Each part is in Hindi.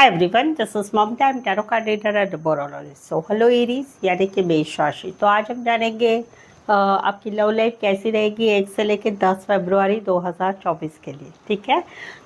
Hi everyone, this is Mamata, I am tarot card reader and numerologist. So hello Aries, यानी कि मेष राशि। तो आज हम जानेंगे आपकी लव लाइफ कैसी रहेगी 1 से लेकर 10 फरवरी 2024 के लिए। ठीक है,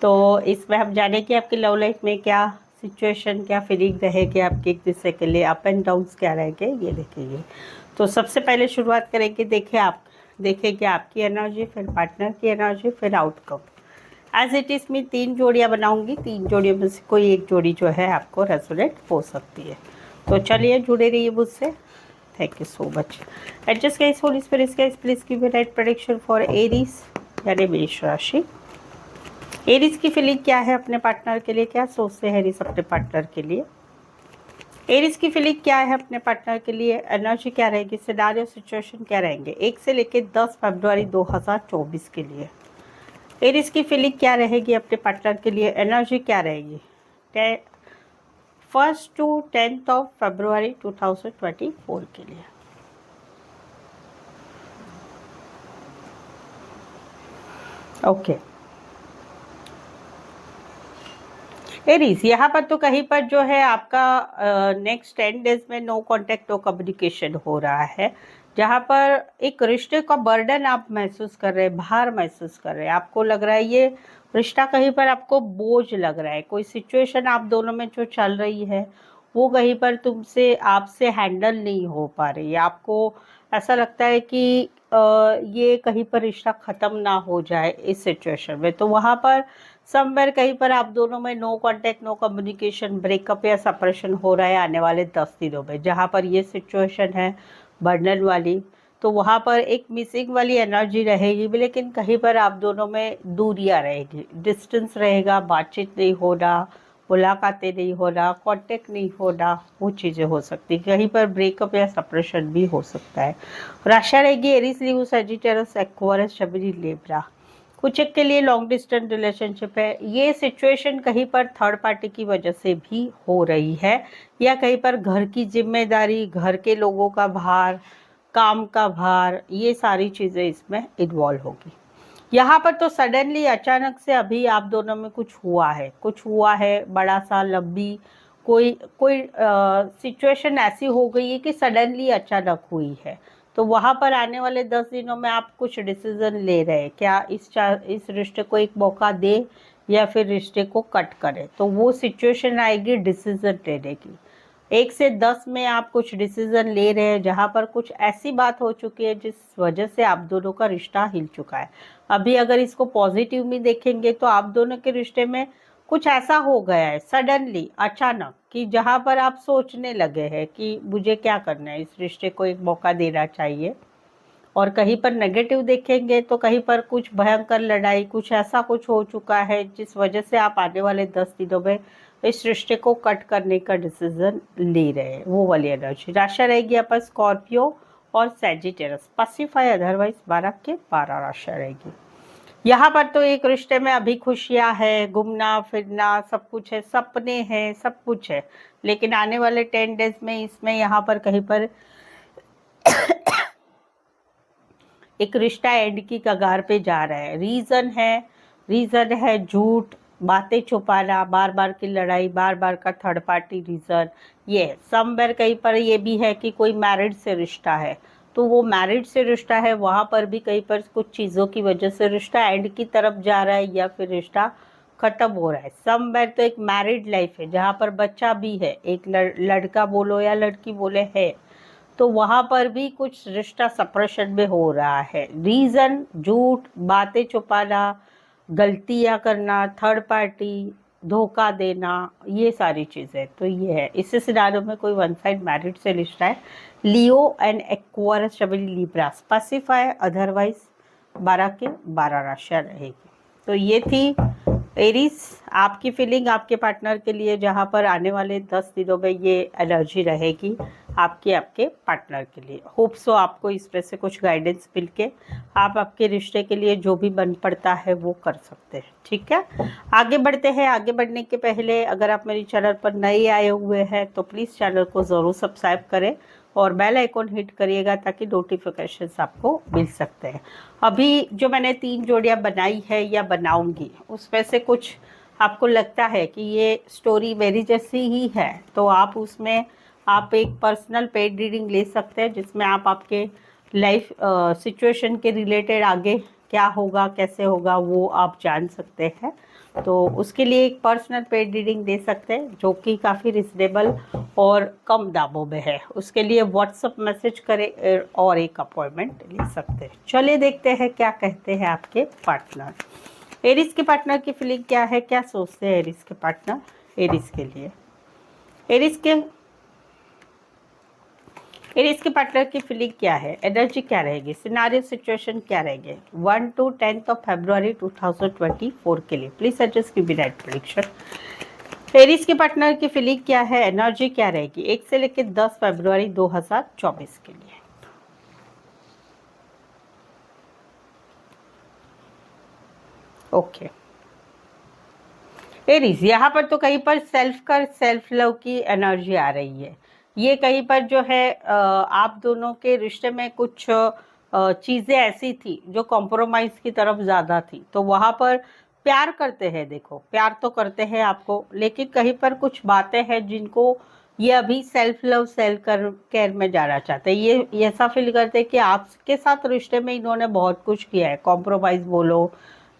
तो इसमें हम जानेंगे आपकी लव लाइफ में क्या सिचुएशन, क्या फीलिंग रहेगी आपकी एक दूसरे के लिए, अप एंड डाउन्स क्या रहेंगे ये देखेंगे। तो सबसे पहले शुरुआत करेंगे, देखेंगे आपकी एनर्जी, फिर पार्टनर की एनर्जी, फिर आउटकम। एज इट इज़ मैं 3 जोड़ियाँ बनाऊंगी, 3 जोड़ियों में से कोई एक जोड़ी जो है आपको रेजोनेट हो सकती है। तो चलिए जुड़े रहिए मुझसे। Thank you so much. Adjust guys, Holi spirit guys, please give me right prediction for Aries यानी मेष राशि। एरीज की फीलिंग क्या है अपने पार्टनर के लिए, क्या सोचते हैं एरीज अपने पार्टनर के लिए। एरीज की फीलिंग क्या है अपने पार्टनर के लिए, एनर्जी क्या रहेगी, सिनेरियो सिचुएशन क्या रहेंगे 1 से लेकर 10 फरवरी 2024 के लिए। एरीज की फीलिंग क्या रहेगी अपने पार्टनर के लिए, एनर्जी क्या रहेगी 1 to 10 फरवरी 2024 के लिए। ओके एरीज, यहाँ पर तो कहीं पर जो है आपका नेक्स्ट 10 डेज में नो कांटेक्ट नो कम्युनिकेशन हो रहा है, जहाँ पर एक रिश्ते का बर्डन आप महसूस कर रहे हैं, भार महसूस कर रहे हैं। आपको लग रहा है ये रिश्ता कहीं पर आपको बोझ लग रहा है, कोई सिचुएशन आप दोनों में जो चल रही है वो कहीं पर आपसे हैंडल नहीं हो पा रही है। आपको ऐसा लगता है कि ये कहीं पर रिश्ता ख़त्म ना हो जाए इस सिचुएशन में। तो वहाँ पर समवेयर कहीं पर आप दोनों में no contact no communication, breakup या सेपरेशन हो रहा है आने वाले 10 दिनों में, जहाँ पर ये सिचुएशन है बर्डन वाली। तो वहाँ पर एक मिसिंग वाली एनर्जी रहेगी भी, लेकिन कहीं पर आप दोनों में दूरियाँ रहेगी, डिस्टेंस रहेगा, बातचीत नहीं होना, मुलाकातें नहीं होना, कांटेक्ट नहीं होना, वो चीज़ें हो सकती, कहीं पर ब्रेकअप या सेपरेशन भी हो सकता है। राशि रहेगी एरीज, लियो, सजिटेरस, एक्वारियस, जमिनी, लिब्रा। कुछ एक के लिए लॉन्ग डिस्टेंस रिलेशनशिप है। ये सिचुएशन कहीं पर थर्ड पार्टी की वजह से भी हो रही है, या कहीं पर घर की जिम्मेदारी, घर के लोगों का भार, काम का भार, ये सारी चीज़ें इसमें इन्वॉल्व होगी। यहाँ पर तो सडनली अचानक से अभी आप दोनों में कुछ हुआ है बड़ा सा, लंबी कोई कोई सिचुएशन ऐसी हो गई है कि सडनली अचानक हुई है। तो वहाँ पर आने वाले 10 दिनों में आप कुछ डिसीजन ले रहे हैं, क्या इस रिश्ते को एक मौका दे या फिर रिश्ते को कट करें। तो वो सिचुएशन आएगी डिसीजन लेने की। 1 से 10 में आप कुछ डिसीजन ले रहे हैं, जहाँ पर कुछ ऐसी बात हो चुकी है जिस वजह से आप दोनों का रिश्ता हिल चुका है। अभी अगर इसको पॉजिटिव में देखेंगे तो आप दोनों के रिश्ते में कुछ ऐसा हो गया है सडनली, अचानक, कि जहाँ पर आप सोचने लगे हैं कि मुझे क्या करना है, इस रिश्ते को एक मौका देना चाहिए। और कहीं पर नेगेटिव देखेंगे तो कहीं पर कुछ भयंकर लड़ाई, कुछ ऐसा कुछ हो चुका है जिस वजह से आप आने वाले 10 दिनों में इस रिश्ते को कट करने का डिसीजन ले रहे हैं, वो वाली एनर्जी। राशि रहेगी आपका स्कॉर्पियो और सैजिटेरस, पसिफाई अदरवाइज 12 के 12 राशि रहेगी। यहाँ पर तो एक रिश्ते में अभी खुशियाँ है, घूमना फिरना सब कुछ है, सपने हैं, सब कुछ है, लेकिन आने वाले 10 डेज में इसमें यहाँ पर कहीं पर एक रिश्ता एंड की कगार पे जा रहा है। रीज़न है झूठ, बातें छुपाना, बार बार की लड़ाई, बार बार का थर्ड पार्टी रीज़न। ये समवेयर कहीं पर ये भी है कि कोई मैरिड से रिश्ता है, तो वो मैरिड से रिश्ता है, वहाँ पर भी कहीं पर कुछ चीज़ों की वजह से रिश्ता एंड की तरफ जा रहा है या फिर रिश्ता ख़त्म हो रहा है। समवेयर तो एक मैरिड लाइफ है जहाँ पर बच्चा भी है, एक लड़का बोलो या लड़की बोले है, तो वहाँ पर भी कुछ रिश्ता सेपरेशन में हो रहा है। रीज़न झूठ, बातें छुपाना, गलतियाँ करना, थर्ड पार्टी, धोखा देना, ये सारी चीज़ें तो ये है। इस सिनारियो में कोई वन साइड मैरिड से रिश्ता है। लियो एंड एक्वारियस, जमिनी, लिब्रा, स्पेसिफाई अदरवाइज 12 के 12 राशियाँ रहेगी। तो ये थी एरीज आपकी फीलिंग आपके पार्टनर के लिए, जहाँ पर आने वाले 10 दिनों में ये एनर्जी रहेगी आपके पार्टनर के लिए। होप सो आपको इसमें से कुछ गाइडेंस मिल के आप आपके रिश्ते के लिए जो भी बन पड़ता है वो कर सकते हैं। ठीक है, आगे बढ़ते हैं। आगे बढ़ने के पहले अगर आप मेरे चैनल पर नए आए हुए हैं तो प्लीज़ चैनल को ज़रूर सब्सक्राइब करें और बेल आइकॉन हिट करिएगा ताकि नोटिफिकेशंस आपको मिल सकते हैं। अभी जो मैंने 3 जोड़ियाँ बनाई है या बनाऊंगी उसमें से कुछ आपको लगता है कि ये स्टोरी मेरी जैसी ही है, तो आप उसमें आप एक पर्सनल पेड रीडिंग ले सकते हैं, जिसमें आप आपके लाइफ सिचुएशन के रिलेटेड आगे क्या होगा, कैसे होगा, वो आप जान सकते हैं। तो उसके लिए एक पर्सनल पेड रीडिंग दे सकते हैं, जो कि काफ़ी रिजनेबल और कम दामों में है। उसके लिए व्हाट्सअप मैसेज करें और एक अपॉइंटमेंट ले सकते हैं। चलिए देखते हैं क्या कहते हैं आपके पार्टनर। एरिस के पार्टनर की फीलिंग क्या है, क्या सोचते हैं एरिस के पार्टनर एरिस के लिए। एरिस के एरिस के पार्टनर की फीलिंग क्या है, एनर्जी क्या रहेगी, सिनारियो सिचुएशन क्या रहेंगे 1 to 10 फरवरी 2024 के लिए। प्लीज सजेस्ट की राइट प्रेडिक्शन। एरिस के पार्टनर की फीलिंग क्या है, एनर्जी क्या रहेगी 1 से लेकर 10 फरवरी 2024 के लिए। ओके एरीज, यहाँ पर तो कहीं पर सेल्फ लव की एनर्जी आ रही है। ये कहीं पर जो है आप दोनों के रिश्ते में कुछ चीज़ें ऐसी थी जो कॉम्प्रोमाइज़ की तरफ ज़्यादा थी, तो वहाँ पर प्यार करते हैं, देखो प्यार तो करते हैं आपको, लेकिन कहीं पर कुछ बातें हैं जिनको ये अभी सेल्फ लव सेल्फ केयर में जाना चाहते हैं। ये ऐसा फील करते हैं कि आपके साथ रिश्ते में इन्होंने बहुत कुछ किया है, कॉम्प्रोमाइज़ बोलो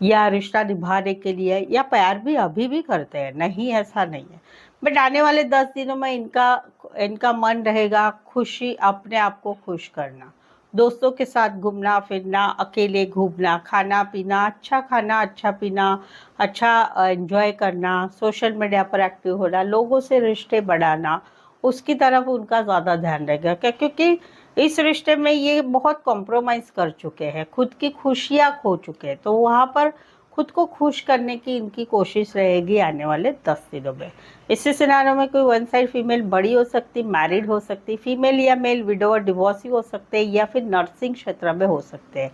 या रिश्ता निभाने के लिए, या प्यार भी अभी भी करते हैं, नहीं ऐसा नहीं है। बट आने वाले 10 दिनों में इनका इनका मन रहेगा खुशी, अपने आप को खुश करना, दोस्तों के साथ घूमना फिरना, अकेले घूमना, खाना पीना, अच्छा पीना, अच्छा एंजॉय करना, सोशल मीडिया पर एक्टिव होना, लोगों से रिश्ते बढ़ाना, उसकी तरफ उनका ज़्यादा ध्यान रहेगा। क्योंकि इस रिश्ते में ये बहुत कॉम्प्रोमाइज़ कर चुके हैं, खुद की खुशियाँ खो चुके हैं, तो वहाँ पर खुद को खुश करने की इनकी कोशिश रहेगी आने वाले 10 दिनों में। इसी सिनारियो में कोई वन साइड फीमेल बड़ी हो सकती, मैरिड हो सकती, फीमेल या मेल विडोवर डिवोर्सी हो सकते हैं, या फिर नर्सिंग क्षेत्र में हो सकते हैं।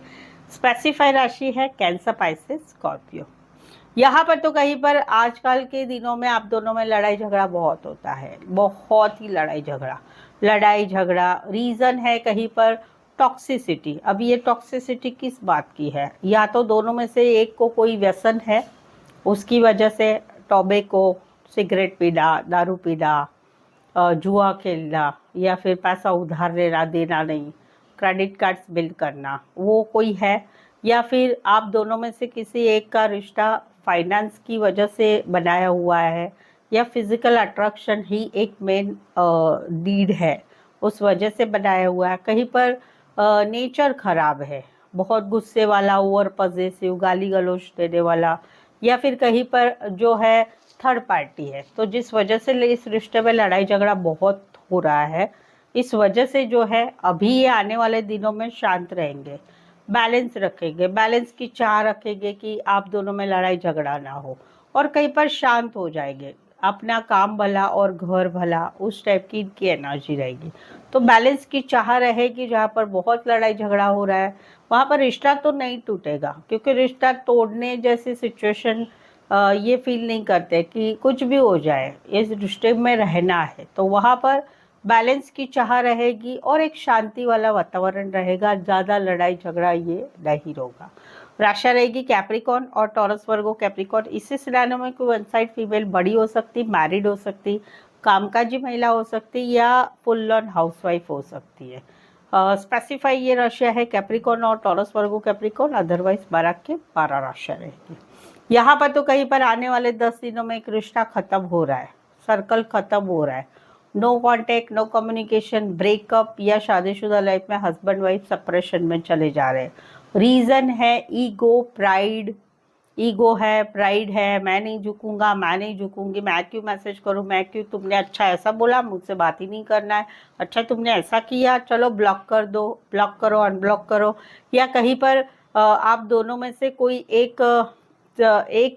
स्पेसिफाई राशि है कैंसर, पाइसेस, स्कॉर्पियो। यहाँ पर तो कहीं पर आजकल के दिनों में आप दोनों में लड़ाई झगड़ा बहुत होता है, बहुत ही लड़ाई झगड़ा रीज़न है कहीं पर टॉक्सिसिटी। अब ये टॉक्सिसिटी किस बात की है, या तो दोनों में से एक को कोई व्यसन है, उसकी वजह से टॉबैको, सिगरेट पीना, दारू पीना, जुआ खेलना, या फिर पैसा उधार लेना देना नहीं, क्रेडिट कार्ड्स बिल करना, वो कोई है, या फिर आप दोनों में से किसी एक का रिश्ता फाइनेंस की वजह से बनाया हुआ है, या फिजिकल अट्रैक्शन ही एक मेन नीड है, उस वजह से बनाया हुआ है। कहीं पर नेचर खराब है, बहुत गुस्से वाला, ओवर पॉजेसिव, गाली गलौज देने वाला, या फिर कहीं पर जो है थर्ड पार्टी है, तो जिस वजह से इस रिश्ते में लड़ाई झगड़ा बहुत हो रहा है। इस वजह से जो है अभी ये आने वाले दिनों में शांत रहेंगे, बैलेंस रखेंगे, बैलेंस की चाह रखेंगे कि आप दोनों में लड़ाई झगड़ा ना हो, और कहीं पर शांत हो जाएंगे, अपना काम भला और घर भला, उस टाइप की इनकी एनर्जी रहेगी। तो बैलेंस की चाह रहेगी, जहाँ पर बहुत लड़ाई झगड़ा हो रहा है वहाँ पर रिश्ता तो नहीं टूटेगा, क्योंकि रिश्ता तोड़ने जैसी सिचुएशन ये फील नहीं करते कि कुछ भी हो जाए, इस रिश्ते में रहना है, तो वहाँ पर बैलेंस की चाह रहेगी और एक शांति वाला वातावरण रहेगा, ज़्यादा लड़ाई झगड़ा ये नहीं होगा। राशि रहेगी कैप्रिकॉन और टॉरस वर्गो कैप्रिकॉन। इसी सिनारियो में कोई वन साइड फीमेल बड़ी हो सकती, मैरिड हो सकती, कामकाजी महिला हो सकती, या फुल ऑन हाउसवाइफ हो सकती है। स्पेसिफाई ये राशियाँ है कैप्रिकॉन और टॉरस वर्गो कैप्रिकॉन, अदरवाइज 12 के 12 राशियाँ रहेगी। यहाँ पर तो कहीं पर आने वाले 10 दिनों में एक रिश्ता खत्म हो रहा है, सर्कल खत्म हो रहा है, no contact, no communication, breakup, या शादीशुदा लाइफ में हस्बैंड वाइफ सेपरेशन में चले जा रहे हैं। रीज़न है ईगो, प्राइड, ईगो है, प्राइड है, मैं नहीं झुकूंगा, मैं नहीं झुकूंगी, मैं क्यों मैसेज करूं, मैं क्यों, तुमने अच्छा ऐसा बोला, मुझसे बात ही नहीं करना है, अच्छा तुमने ऐसा किया, चलो ब्लॉक कर दो, ब्लॉक करो, अनब्लॉक करो, या कहीं पर आप दोनों में से कोई एक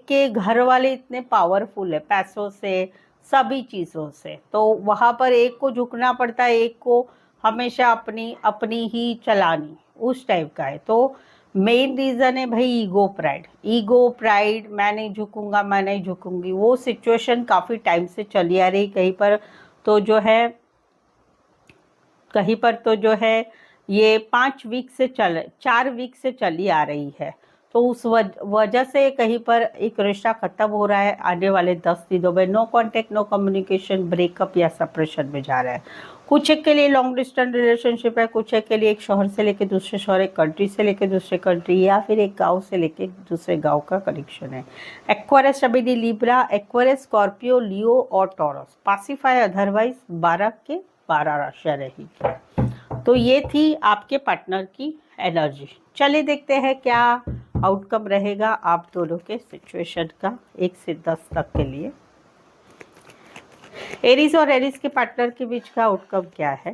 के घर वाले इतने पावरफुल है पैसों से, सभी चीज़ों से, तो वहाँ पर एक को झुकना पड़ता है, एक को हमेशा अपनी अपनी ही चलानी, उस टाइप का है। तो मेन रीज़न है भाई ईगो प्राइड, मैं नहीं झुकूंगा, मैं नहीं झुकूंगी, वो सिचुएशन काफ़ी टाइम से चली आ रही, कहीं पर तो जो है ये 4 वीक से चली आ रही है। तो तो उस वजह से कहीं पर एक रिश्ता खत्म हो रहा है आने वाले 10 दिनों में। No contact, no communication, breakup या सेपरेशन में जा रहा है। कुछ एक के लिए लॉन्ग डिस्टेंस रिलेशनशिप है, कुछ एक के लिए एक शहर से लेकर दूसरे शहर, एक कंट्री से लेकर दूसरे कंट्री, या फिर एक गांव से लेकर दूसरे गांव का कनेक्शन है। एक्वेरियस, शबीडी, लिब्रा, एक्वेरियस, स्कॉर्पियो, लियो और टॉरस। पासिफाई अदरवाइज 12 के 12 राशियाँ रहेगी। तो ये थी आपके पार्टनर की एनर्जी। चलिए देखते हैं क्या आउटकम रहेगा आप दोनों के सिचुएशन का 1 से 10 तक के लिए। एरीज और एरीज के पार्टनर के बीच का आउटकम क्या है?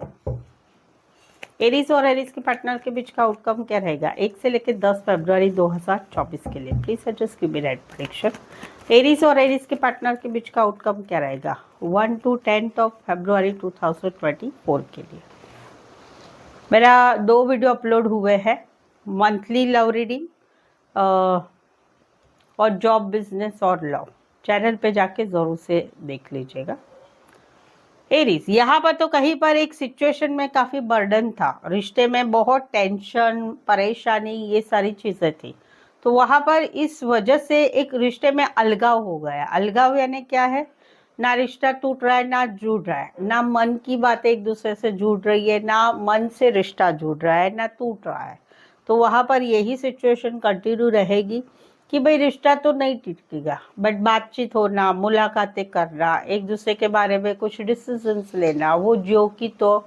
एरीज और एरीज के पार्टनर के बीच का आउटकम क्या रहेगा 1 से लेकर 10 फरवरी 2024 के लिए? Please suggest give me right prediction. Aries और एरीज के पार्टनर के बीच का आउटकम क्या रहेगा 1 to 10 ऑफ फरवरी 2024 के लिए? मेरा 2 वीडियो अपलोड हुए हैं, मंथली लव रीडिंग और जॉब, बिजनेस और लव। चैनल पे जाके ज़रूर से देख लीजिएगा। एरीज, यहाँ पर तो कहीं पर एक सिचुएशन में काफ़ी बर्डन था, रिश्ते में बहुत टेंशन, परेशानी, ये सारी चीज़ें थी। तो वहाँ पर इस वजह से एक रिश्ते में अलगाव हो गया। अलगाव यानी क्या है? ना रिश्ता टूट रहा है, ना जुड़ रहा है, ना मन की बातें एक दूसरे से जुड़ रही है, ना मन से रिश्ता जुड़ रहा है, ना टूट रहा है। तो वहाँ पर यही सिचुएशन कंटिन्यू रहेगी कि भाई रिश्ता तो नहीं टिकेगा, बट बातचीत होना, मुलाकातें करना, एक दूसरे के बारे में कुछ डिसीजंस लेना, वो जो कि तो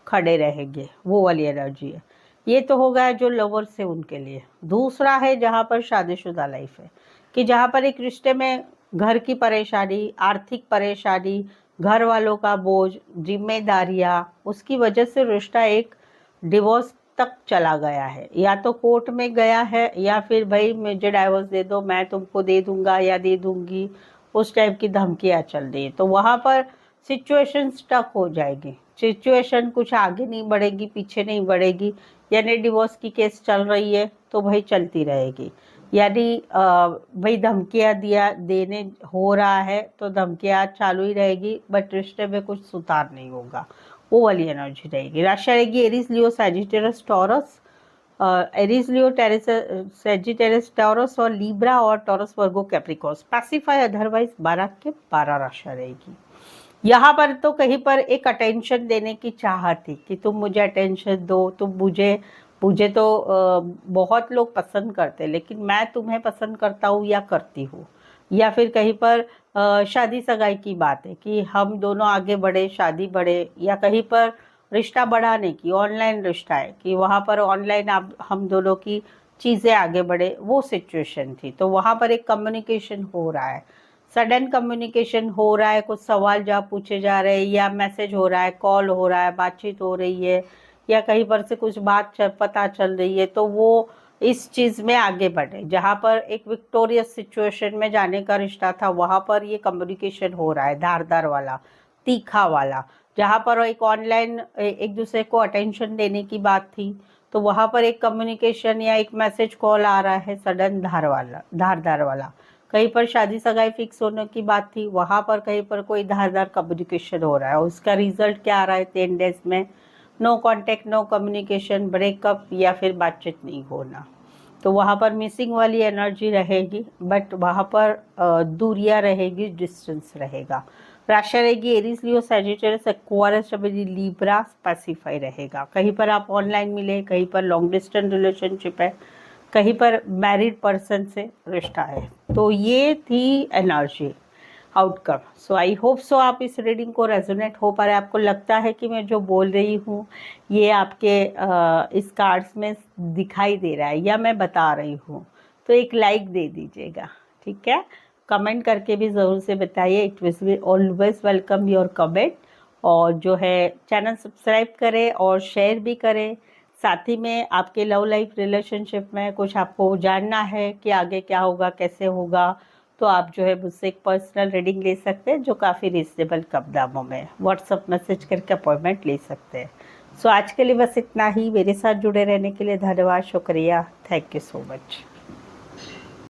खड़े रहेंगे, वो वाली एनर्जी है। ये तो हो गया जो लवर्स है उनके लिए। दूसरा है जहाँ पर शादीशुदा लाइफ है, कि जहाँ पर एक रिश्ते में घर की परेशानी, आर्थिक परेशानी, घर वालों का बोझ, जिम्मेदारियाँ, उसकी वजह से रिश्ता एक डिवोर्स तक चला गया है। या तो कोर्ट में गया है, या फिर भाई मुझे डाइवोर्स दे दो, मैं तुमको दे दूंगा या दे दूंगी, उस टाइप की धमकियाँ चल रही है। तो वहाँ पर सिचुएशन स्टक हो जाएगी, सिचुएशन कुछ आगे नहीं बढ़ेगी, पीछे नहीं बढ़ेगी। यानी डिवोर्स की केस चल रही है तो भाई चलती रहेगी, यानी भाई धमकियाँ देने हो रहा है तो धमकियाँ चालू ही रहेगी, बट रिश्ते में कुछ सुधार नहीं होगा, वो वाली एनर्जी रहेगी। राशि रहेगी एरीज, लियो, सैजिटेरियस, टॉरस। एरीज, लियो, सैजिटेरियस, टॉरस और लीब्रा और टॉरस, वर्गो, कैप्रिकॉर्स। पैसिफाई अदरवाइज 12 के 12 राशि रहेगी। यहाँ पर तो कहीं पर एक अटेंशन देने की चाहत थी कि तुम मुझे अटेंशन दो, तुम मुझे तो बहुत लोग पसंद करते, लेकिन मैं तुम्हें पसंद करता हूँ या करती हूँ। या फिर कहीं पर शादी सगाई की बात है कि हम दोनों आगे बढ़े, शादी बढ़े, या कहीं पर रिश्ता बढ़ाने की, ऑनलाइन रिश्ता है कि वहाँ पर ऑनलाइन आप हम दोनों की चीज़ें आगे बढ़े, वो सिचुएशन थी। तो वहाँ पर एक कम्युनिकेशन हो रहा है, सडन कम्युनिकेशन हो रहा है, कुछ सवाल जवाब पूछे जा रहे हैं, या मैसेज हो रहा है, कॉल हो रहा है, बातचीत हो रही है, या कहीं पर से कुछ बात पता चल रही है, तो वो इस चीज़ में आगे बढ़े। जहाँ पर एक विक्टोरियस सिचुएशन में जाने का रिश्ता था, वहाँ पर ये कम्युनिकेशन हो रहा है, धारदार वाला, तीखा वाला। जहाँ पर एक ऑनलाइन एक दूसरे को अटेंशन देने की बात थी, तो वहाँ पर एक कम्युनिकेशन या एक मैसेज कॉल आ रहा है, सडन धारदार वाला। कहीं पर शादी सगाई फिक्स होने की बात थी, वहाँ पर कहीं पर कोई धारदार कम्युनिकेशन हो रहा है। उसका रिजल्ट क्या आ रहा है 10 डेज में? No contact, no communication, breakup, या फिर बातचीत नहीं होना। तो वहाँ पर मिसिंग वाली एनर्जी रहेगी, बट वहाँ पर दूरियाँ रहेगी, डिस्टेंस रहेगा। राशि रहेगी एरीज, लियो, सैजिटेरियस, एक्वेरियस, लिब्रा, पैसिफाई रहेगा। कहीं पर आप ऑनलाइन मिले, कहीं पर लॉन्ग डिस्टेंस रिलेशनशिप है, कहीं पर मैरिड पर्सन से रिश्ता है। तो ये थी energy outcome. So I hope so आप इस रीडिंग को रेजोनेट हो पा रहा है। आपको लगता है कि मैं जो बोल रही हूँ ये आपके इस कार्ड्स में दिखाई दे रहा है या मैं बता रही हूँ, तो एक लाइक दे दीजिएगा, ठीक है? कमेंट करके भी ज़रूर से बताइए, it will be always welcome your comment. और जो है चैनल सब्सक्राइब करें और शेयर भी करें। साथ ही में आपके लव लाइफ रिलेशनशिप में कुछ आपको जानना है कि आगे क्या होगा, कैसे होगा, तो आप जो है मुझसे एक पर्सनल रीडिंग ले सकते हैं, जो काफ़ी रीजनेबल कम दामों में व्हाट्सअप मैसेज करके अपॉइंटमेंट ले सकते हैं। सो आज के लिए बस इतना ही। मेरे साथ जुड़े रहने के लिए धन्यवाद, शुक्रिया, थैंक यू सो मच।